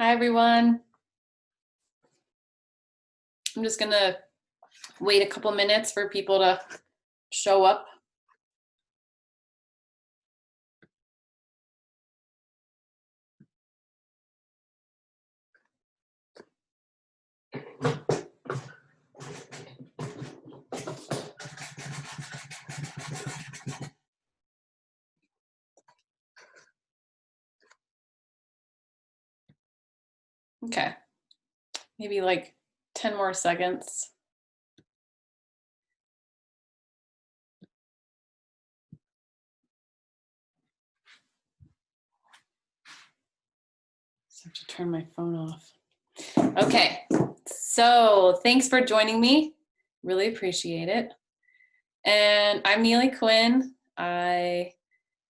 Hi, everyone. I'm just going to wait a couple minutes for people to show up. Okay, maybe like 10 more seconds. So I have to turn my phone off. Okay, so thanks for joining me. Really appreciate it. And I'm Neely Quinn. I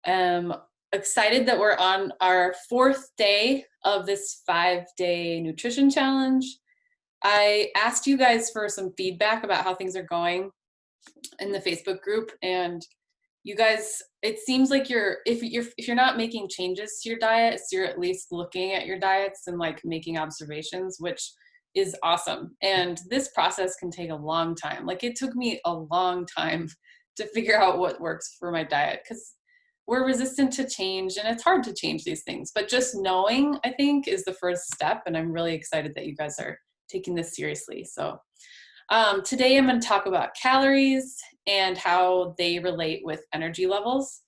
am excited that we're on our 4th day of this 5-day nutrition challenge. I asked you guys for some feedback about how things are going in the Facebook group, and you guys, it seems like if you're not making changes to your diets, you're at least looking at your diets and like making observations, which is awesome. And this process can take a long time. Like it took me a long time to figure out what works for my diet because we're resistant to change and it's hard to change these things. But just knowing, I think, is the first step. And I'm really excited that you guys are taking this seriously. So today I'm going to talk about calories and how they relate with energy levels.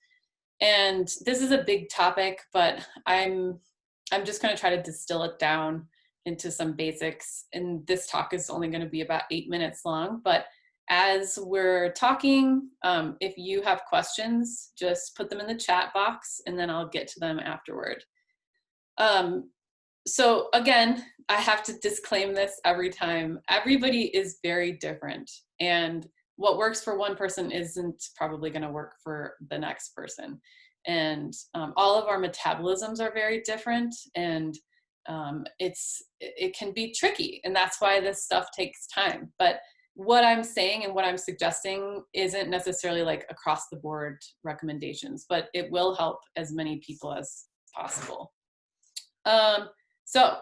And this is a big topic, but I'm just going to try to distill it down into some basics. And this talk is only going to be about 8 minutes long. But as we're talking, if you have questions, just put them in the chat box and then I'll get to them afterward. So again, I have to disclaim this every time. Everybody is very different, and what works for one person isn't probably going to work for the next person. And all of our metabolisms are very different, and it can be tricky, and that's why this stuff takes time. But what I'm saying and what I'm suggesting isn't necessarily like across the board recommendations, but it will help as many people as possible. So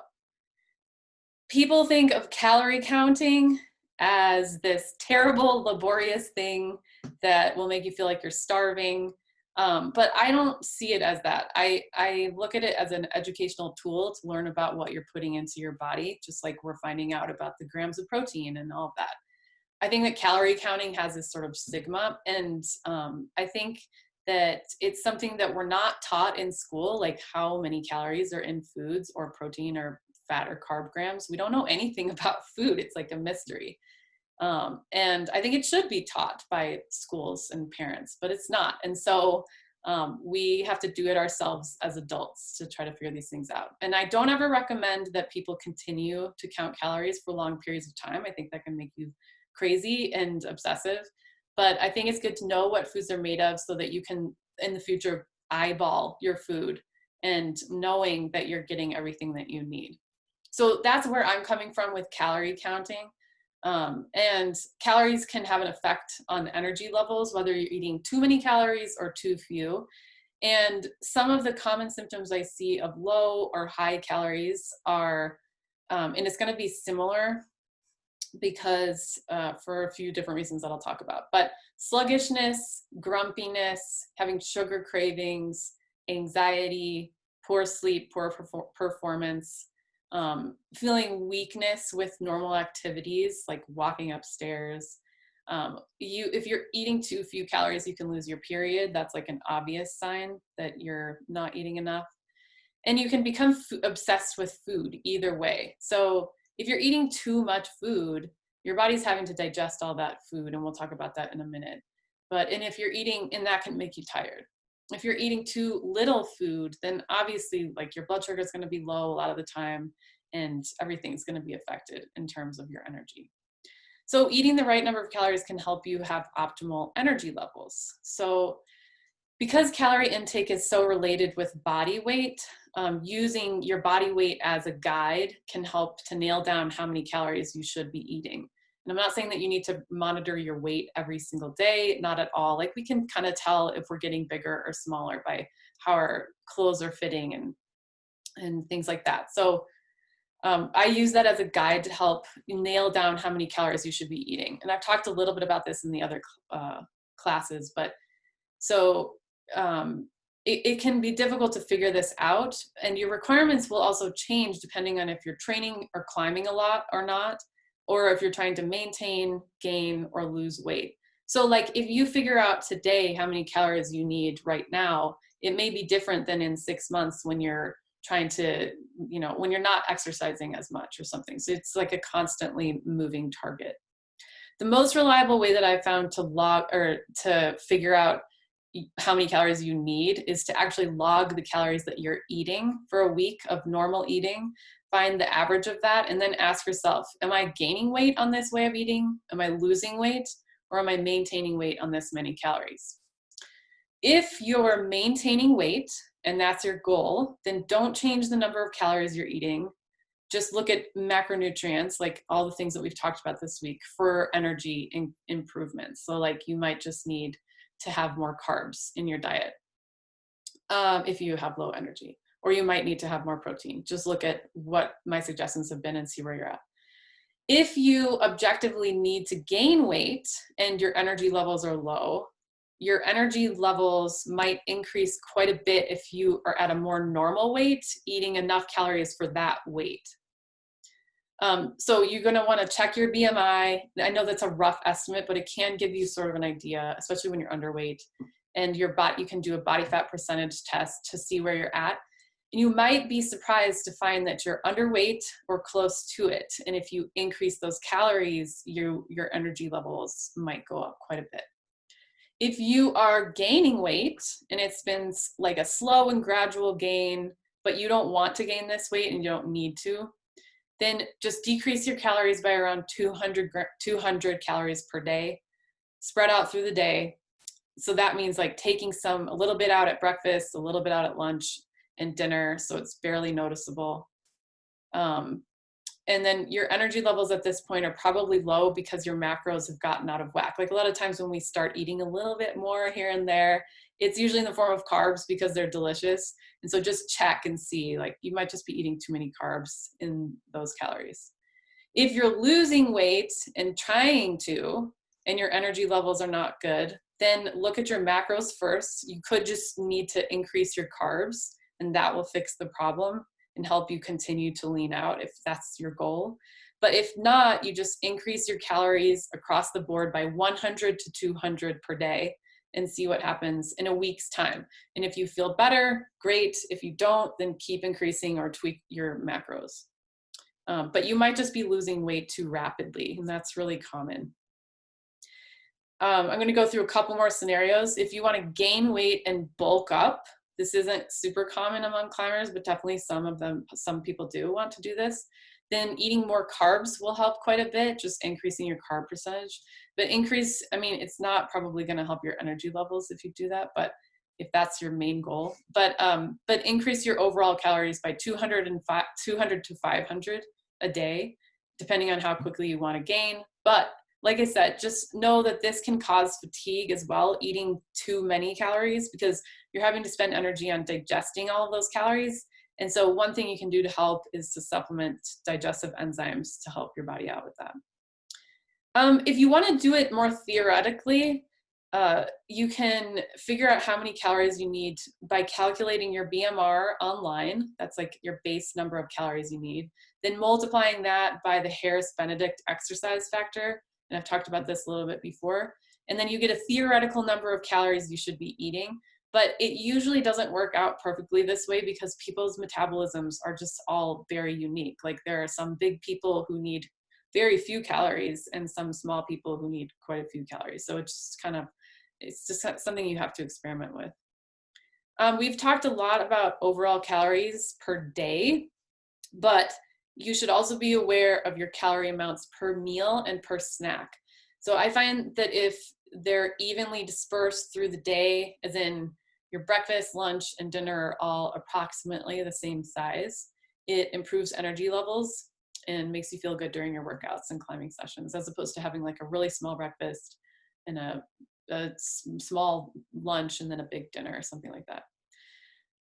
people think of calorie counting as this terrible, laborious thing that will make you feel like you're starving. But I don't see it as that. I look at it as an educational tool to learn about what you're putting into your body, just like we're finding out about the grams of protein and all of that. I think that calorie counting has this sort of stigma, and I think that it's something that we're not taught in school, like how many calories are in foods or protein or fat or carb grams. We don't know anything about food. It's like a mystery. And I think it should be taught by schools and parents, but it's not. And so we have to do it ourselves as adults to try to figure these things out. And I don't ever recommend that people continue to count calories for long periods of time. I think that can make you crazy and obsessive. But I think it's good to know what foods are made of so that you can, in the future, eyeball your food and knowing that you're getting everything that you need. So that's where I'm coming from with calorie counting. And calories can have an effect on energy levels, whether you're eating too many calories or too few. And some of the common symptoms I see of low or high calories are, and it's going to be similar because for a few different reasons that I'll talk about, but sluggishness, grumpiness, having sugar cravings, anxiety, poor sleep, poor performance, feeling weakness with normal activities like walking upstairs. If you're eating too few calories, you can lose your period. That's like an obvious sign that you're not eating enough. And you can become obsessed with food either way. So if you're eating too much food, your body's having to digest all that food, and we'll talk about that in a minute. And if you're eating, and that can make you tired. If you're eating too little food, then obviously like your blood sugar is going to be low a lot of the time, and everything's going to be affected in terms of your energy. So eating the right number of calories can help you have optimal energy levels. So because calorie intake is so related with body weight, using your body weight as a guide can help to nail down how many calories you should be eating. And I'm not saying that you need to monitor your weight every single day, not at all. Like we can kind of tell if we're getting bigger or smaller by how our clothes are fitting and things like that. So I use that as a guide to help nail down how many calories you should be eating. And I've talked a little bit about this in the other classes, but so it can be difficult to figure this out, and your requirements will also change depending on if you're training or climbing a lot or not, or if you're trying to maintain, gain, or lose weight. So like if you figure out today how many calories you need right now, it may be different than in 6 months when you're trying to, you know, when you're not exercising as much or something. So it's like a constantly moving target. The most reliable way that I've found to log or to figure out how many calories you need is to actually log the calories that you're eating for a week of normal eating, find the average of that, and then ask yourself, am I gaining weight on this way of eating? Am I losing weight? Or am I maintaining weight on this many calories? If you're maintaining weight and that's your goal, then don't change the number of calories you're eating. Just look at macronutrients, like all the things that we've talked about this week, for energy improvements. So like you might just need to have more carbs in your diet if you have low energy, or you might need to have more protein. Just look at what my suggestions have been and see where you're at. If you objectively need to gain weight and your energy levels are low, your energy levels might increase quite a bit if you are at a more normal weight, eating enough calories for that weight. So you're going to want to check your BMI. I know that's a rough estimate, but it can give you sort of an idea, especially when you're underweight. And your you can do a body fat percentage test to see where you're at. And you might be surprised to find that you're underweight or close to it. And if you increase those calories, your energy levels might go up quite a bit. If you are gaining weight and it's been like a slow and gradual gain, but you don't want to gain this weight and you don't need to, then just decrease your calories by around 200 calories per day, spread out through the day. So that means like taking a little bit out at breakfast, a little bit out at lunch and dinner, so it's barely noticeable. And then your energy levels at this point are probably low because your macros have gotten out of whack. Like a lot of times when we start eating a little bit more here and there, it's usually in the form of carbs because they're delicious. And so just check and see, like you might just be eating too many carbs in those calories. If you're losing weight and trying to, and your energy levels are not good, then look at your macros first. You could just need to increase your carbs, and that will fix the problem and help you continue to lean out if that's your goal. But if not, you just increase your calories across the board by 100 to 200 per day and see what happens in a week's time. And if you feel better, great. If you don't, then keep increasing or tweak your macros. But you might just be losing weight too rapidly, and that's really common. I'm going to go through a couple more scenarios. If you want to gain weight and bulk up, this isn't super common among climbers, but definitely some people do want to do this. Then eating more carbs will help quite a bit, just increasing your carb percentage. But it's not probably going to help your energy levels if you do that, but if that's your main goal. But increase your overall calories by 200 to 500 a day, depending on how quickly you want to gain. But like I said, just know that this can cause fatigue as well, eating too many calories, because you're having to spend energy on digesting all of those calories. And so one thing you can do to help is to supplement digestive enzymes to help your body out with that. If you want to do it more theoretically, you can figure out how many calories you need by calculating your BMR online. That's like your base number of calories you need. Then multiplying that by the Harris-Benedict exercise factor. And I've talked about this a little bit before. And then you get a theoretical number of calories you should be eating. But it usually doesn't work out perfectly this way because people's metabolisms are just all very unique. Like there are some big people who need very few calories and some small people who need quite a few calories. So it's just something you have to experiment with. We've talked a lot about overall calories per day, but you should also be aware of your calorie amounts per meal and per snack. So I find that if they're evenly dispersed through the day, as in your breakfast, lunch, and dinner are all approximately the same size, it improves energy levels and makes you feel good during your workouts and climbing sessions, as opposed to having like a really small breakfast and a small lunch and then a big dinner or something like that.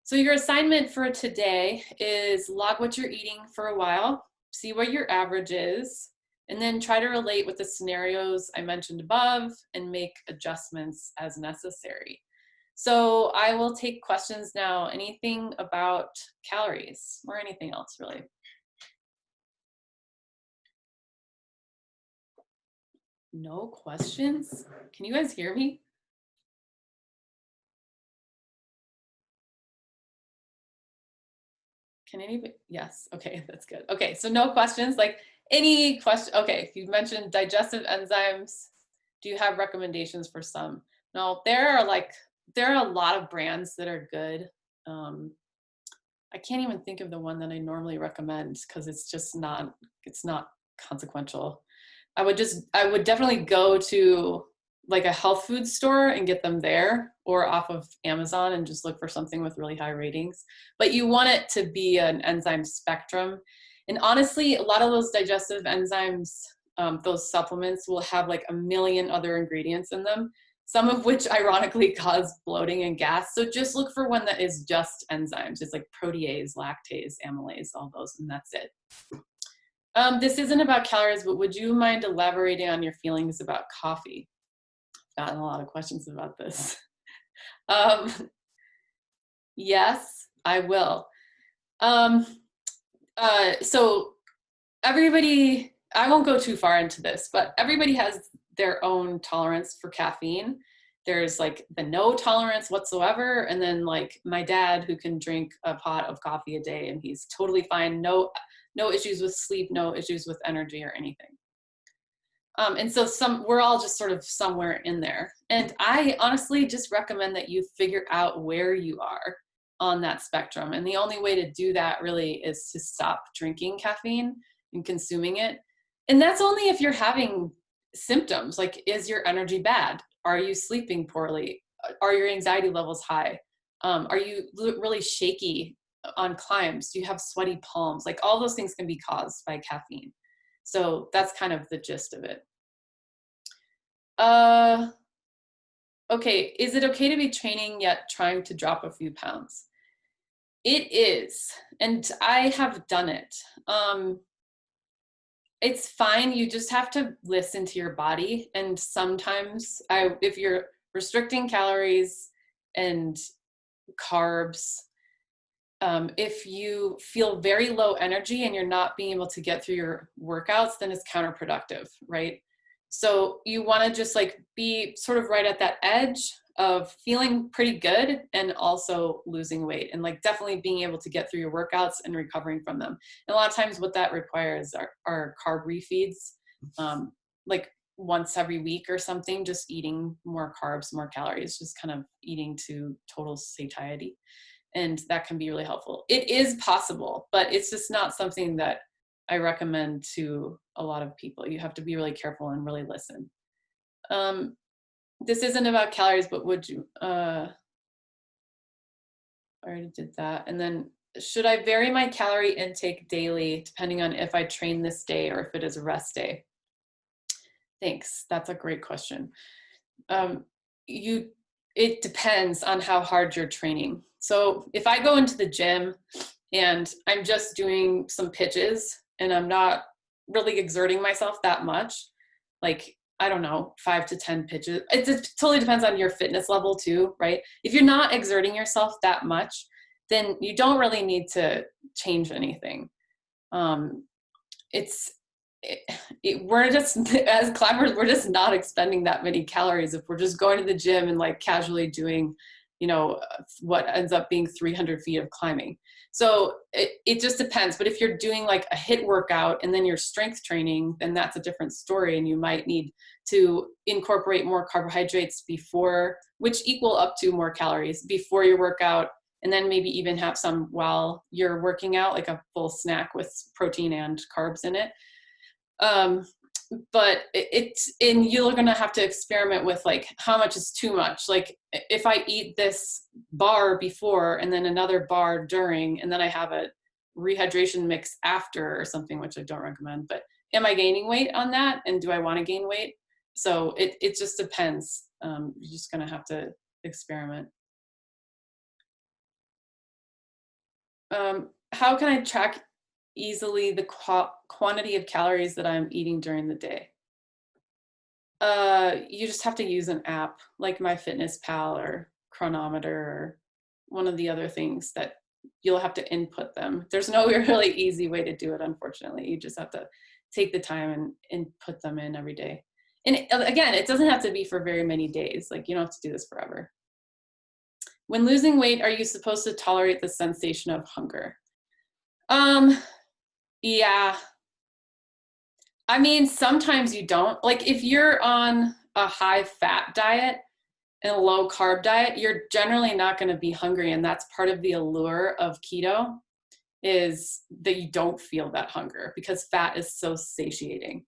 So your assignment for today is log what you're eating for a while see what your average is, and then try to relate with the scenarios I mentioned above and make adjustments as necessary. So I will take questions now. Anything about calories or anything else really? No questions? Can you guys hear me? Can anybody? Yes. Okay, that's good. Okay, so no questions. Like any question? Okay, you mentioned digestive enzymes. Do you have recommendations for some? No, there are a lot of brands that are good. Um, I can't even think of the one that I normally recommend because it's not consequential. I would definitely go to like a health food store and get them there or off of Amazon and just look for something with really high ratings. But you want it to be an enzyme spectrum. And honestly, a lot of those digestive enzymes, those supplements will have like a million other ingredients in them, some of which ironically cause bloating and gas. So just look for one that is just enzymes. It's like protease, lactase, amylase, all those, and that's it. This isn't about calories, but would you mind elaborating on your feelings about coffee? I've gotten a lot of questions about this. Um, yes, I will. Um, so everybody, I won't go too far into this, but everybody has their own tolerance for caffeine. There's like the no tolerance whatsoever, and then like my dad who can drink a pot of coffee a day and he's totally fine. No issues with sleep, no issues with energy or anything. And so we're all just sort of somewhere in there. And I honestly just recommend that you figure out where you are on that spectrum. And the only way to do that really is to stop drinking caffeine and consuming it. And that's only if you're having symptoms. Like, is your energy bad? Are you sleeping poorly? Are your anxiety levels high? Are you really shaky on climbs? Do you have sweaty palms? Like, all those things can be caused by caffeine. So that's kind of the gist of it. Uh, okay, is it okay to be training yet trying to drop a few pounds? It is, and I have done it. It's fine. You just have to listen to your body. And sometimes, if you're restricting calories and carbs, if you feel very low energy and you're not being able to get through your workouts, then it's counterproductive, right? So you want to just like be sort of right at that edge of feeling pretty good and also losing weight, and like definitely being able to get through your workouts and recovering from them. And a lot of times what that requires are carb refeeds, like once every week or something, just eating more carbs, more calories, just kind of eating to total satiety. And that can be really helpful. It is possible, but it's just not something that I recommend to a lot of people. You have to be really careful and really listen. This isn't about calories, but would you, I already did that. And then should I vary my calorie intake daily depending on if I train this day or if it is a rest day? Thanks. That's a great question. Um, it depends on how hard you're training. So if I go into the gym and I'm just doing some pitches and I'm not really exerting myself that much, like, I don't know, 5 to 10 pitches. It totally depends on your fitness level too, right? If you're not exerting yourself that much, then you don't really need to change anything. Um, it's we're just, as climbers, we're just not expending that many calories if we're just going to the gym and like casually doing, what ends up being 300 feet of climbing. So it just depends. But if you're doing like a HIIT workout and then you're strength training, then that's a different story, and you might need to incorporate more carbohydrates before, which equal up to more calories before your workout, and then maybe even have some while you're working out, like a full snack with protein and carbs in it. But you're going to have to experiment with like how much is too much. Like if I eat this bar before and then another bar during, and then I have a rehydration mix after or something, which I don't recommend, but am I gaining weight on that? And do I want to gain weight? So it just depends. You're just going to have to experiment. How can I track easily the quantity of calories that I'm eating during the day. You just have to use an app like MyFitnessPal or Chronometer or one of the other things that you'll have to input them. There's no really easy way to do it, unfortunately. You just have to take the time and put them in every day. And again, it doesn't have to be for very many days. Like, you don't have to do this forever. When losing weight, are you supposed to tolerate the sensation of hunger? Yeah. I mean, sometimes you don't. Like, if you're on a high fat diet and a low carb diet, you're generally not going to be hungry. And that's part of the allure of keto, is that you don't feel that hunger because fat is so satiating.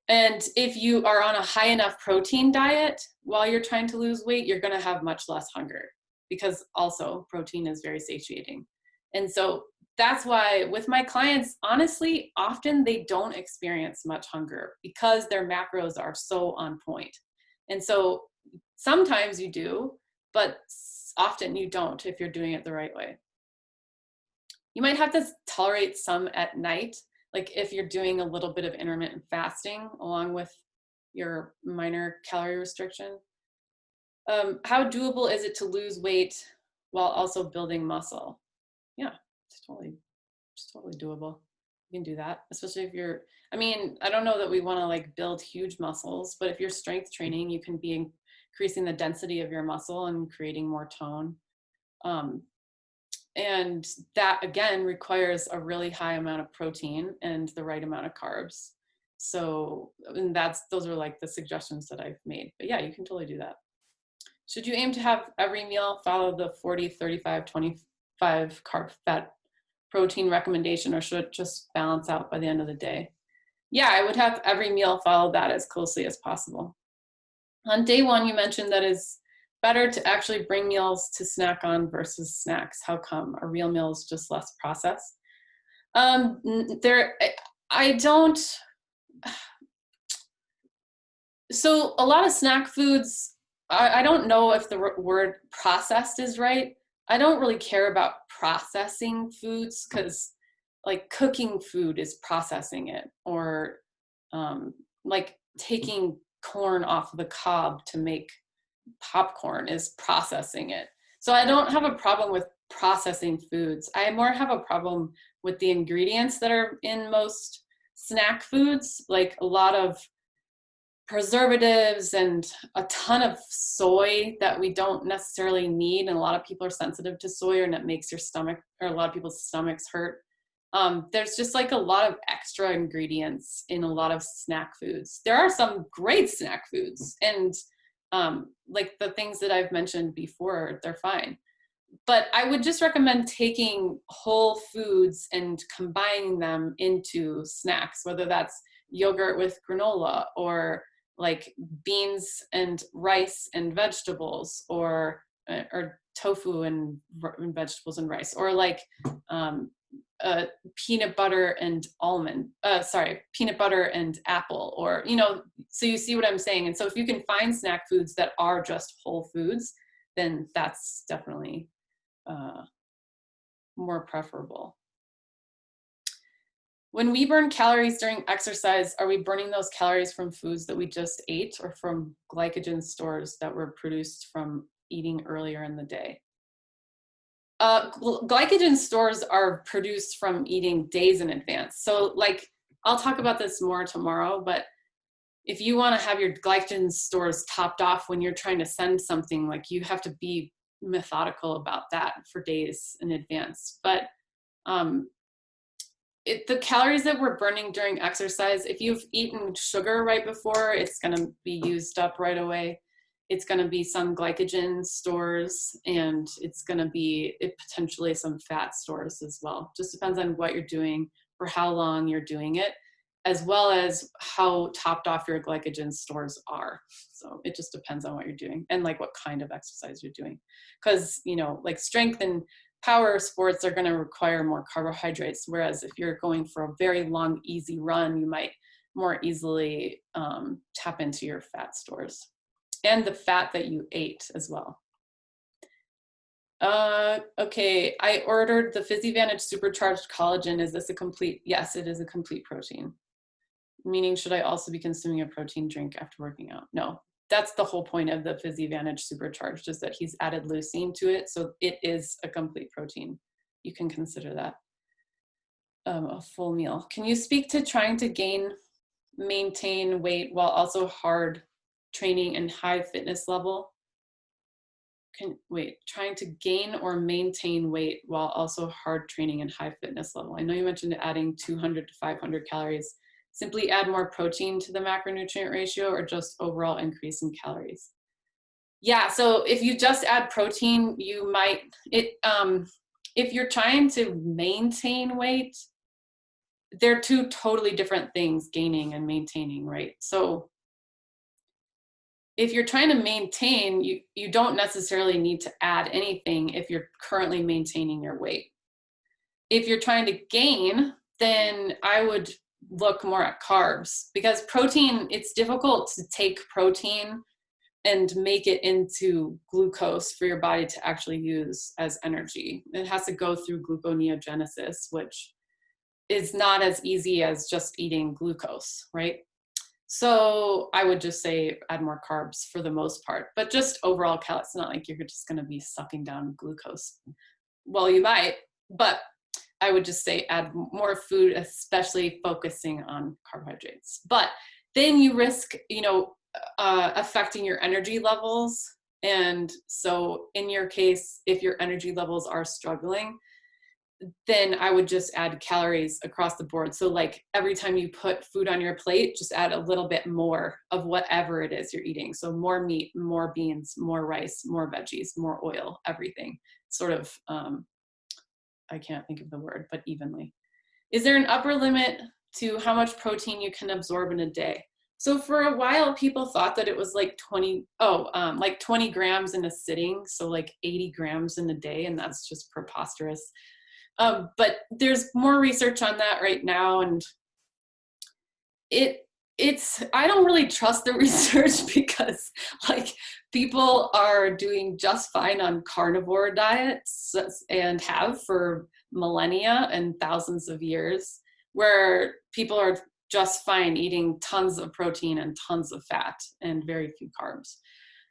And if you are on a high enough protein diet while you're trying to lose weight, you're going to have much less hunger because also protein is very satiating. And so that's why with my clients, honestly, often they don't experience much hunger because their macros are so on point. And so sometimes you do, but often you don't if you're doing it the right way. You might have to tolerate some at night, like if you're doing a little bit of intermittent fasting along with your minor calorie restriction. How doable is it to lose weight while also building muscle? Yeah, it's totally doable. You can do that, especially if you're, I mean, I don't know that we want to like build huge muscles, but if you're strength training, you can be increasing the density of your muscle and creating more tone. And that again requires a really high amount of protein and the right amount of carbs. So, and those are like the suggestions that I've made. But yeah, you can totally do that. Should you aim to have every meal follow the 40, 35, 25 carb, fat, protein recommendation, or should it just balance out by the end of the day? Yeah, I would have every meal follow that as closely as possible. On day one, you mentioned that it's better to actually bring meals to snack on versus snacks. How come? A real meal is just less processed? I don't. So a lot of snack foods, I don't know if the word processed is right. I don't really care about processing foods because like cooking food is processing it, or like taking corn off the cob to make popcorn is processing it. So I don't have a problem with processing foods. I more have a problem with the ingredients that are in most snack foods, like a lot of preservatives and a ton of soy that we don't necessarily need. And a lot of people are sensitive to soy, and it makes your stomach, or a lot of people's stomachs hurt. There's just like a lot of extra ingredients in a lot of snack foods. There are some great snack foods, and like the things that I've mentioned before, they're fine. But I would just recommend taking whole foods and combining them into snacks, whether that's yogurt with granola, or like beans and rice and vegetables, or tofu and vegetables and rice, or like peanut butter and peanut butter and apple, or, you know, so you see what I'm saying. And so if you can find snack foods that are just whole foods, then that's definitely more preferable. When we burn calories during exercise, are we burning those calories from foods that we just ate, or from glycogen stores that were produced from eating earlier in the day? Glycogen stores are produced from eating days in advance. So like, I'll talk about this more tomorrow, but if you want to have your glycogen stores topped off when you're trying to send something, like, you have to be methodical about that for days in advance. But the calories that we're burning during exercise, if you've eaten sugar right before, it's going to be used up right away. It's going to be some glycogen stores, and it's going to be potentially some fat stores as well. Just depends on what you're doing, for how long you're doing it, as well as how topped off your glycogen stores are. So it just depends on what you're doing and like what kind of exercise you're doing. Because, you know, like strength and power sports are going to require more carbohydrates, whereas if you're going for a very long, easy run, you might more easily tap into your fat stores and the fat that you ate as well. Okay, I ordered the PhysiVantage Supercharged Collagen. Is this a complete? Yes, it is a complete protein. Meaning, should I also be consuming a protein drink after working out? No, that's the whole point of the PhysiVantage Supercharged, is that he's added leucine to it, so it is a complete protein. You can consider that a full meal. Can you speak to trying to maintain weight while also hard training and high fitness level? Trying to gain or maintain weight while also hard training and high fitness level. I know you mentioned adding 200 to 500 calories. Simply add more protein to the macronutrient ratio, or just overall increase in calories? Yeah, so if you just add protein, you might, if you're trying to maintain weight, they're two totally different things, gaining and maintaining, right? So if you're trying to maintain, you don't necessarily need to add anything if you're currently maintaining your weight. If you're trying to gain, then I would look more at carbs, because protein, it's difficult to take protein and make it into glucose for your body to actually use as energy. It has to go through gluconeogenesis, which is not as easy as just eating glucose, right? So I would just say add more carbs for the most part, but just overall calories. It's not like you're just going to be sucking down glucose. Well, you might, but I would just say add more food, especially focusing on carbohydrates. But then you risk, affecting your energy levels. And so in your case, if your energy levels are struggling, then I would just add calories across the board. So like every time you put food on your plate, just add a little bit more of whatever it is you're eating. So more meat, more beans, more rice, more veggies, more oil, everything. Sort of, I can't think of the word, but evenly. Is there an upper limit to how much protein you can absorb in a day? So for a while, people thought that it was like 20 grams in a sitting. So like 80 grams in a day, and that's just preposterous. But there's more research on that right now, and I don't really trust the research, because like people are doing just fine on carnivore diets and have for millennia and thousands of years, where people are just fine eating tons of protein and tons of fat and very few carbs.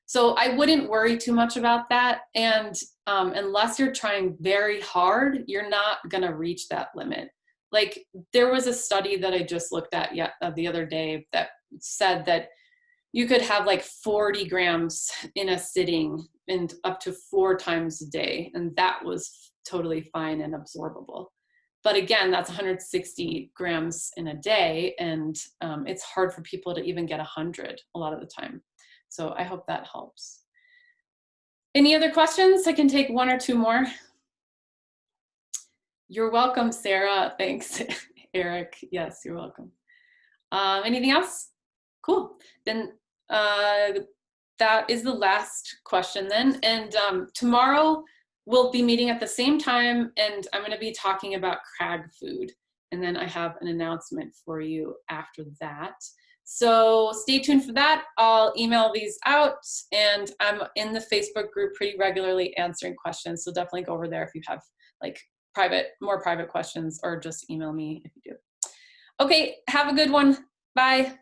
So I wouldn't worry too much about that. And unless you're trying very hard, you're not going to reach that limit. Like there was a study that I just looked at the other day that said that you could have like 40 grams in a sitting and up to 4 times a day. And that was totally fine and absorbable. But again, that's 160 grams in a day. And it's hard for people to even get 100 a lot of the time. So I hope that helps. Any other questions? I can take 1 or 2 more. You're welcome, Sarah. Thanks, Eric. Yes, you're welcome. Anything else? Cool. Then that is the last question then. And tomorrow we'll be meeting at the same time, and I'm going to be talking about crag food. And then I have an announcement for you after that. So stay tuned for that. I'll email these out, and I'm in the Facebook group pretty regularly answering questions. So definitely go over there if you have like more private questions, or just email me if you do. Okay, have a good one. Bye.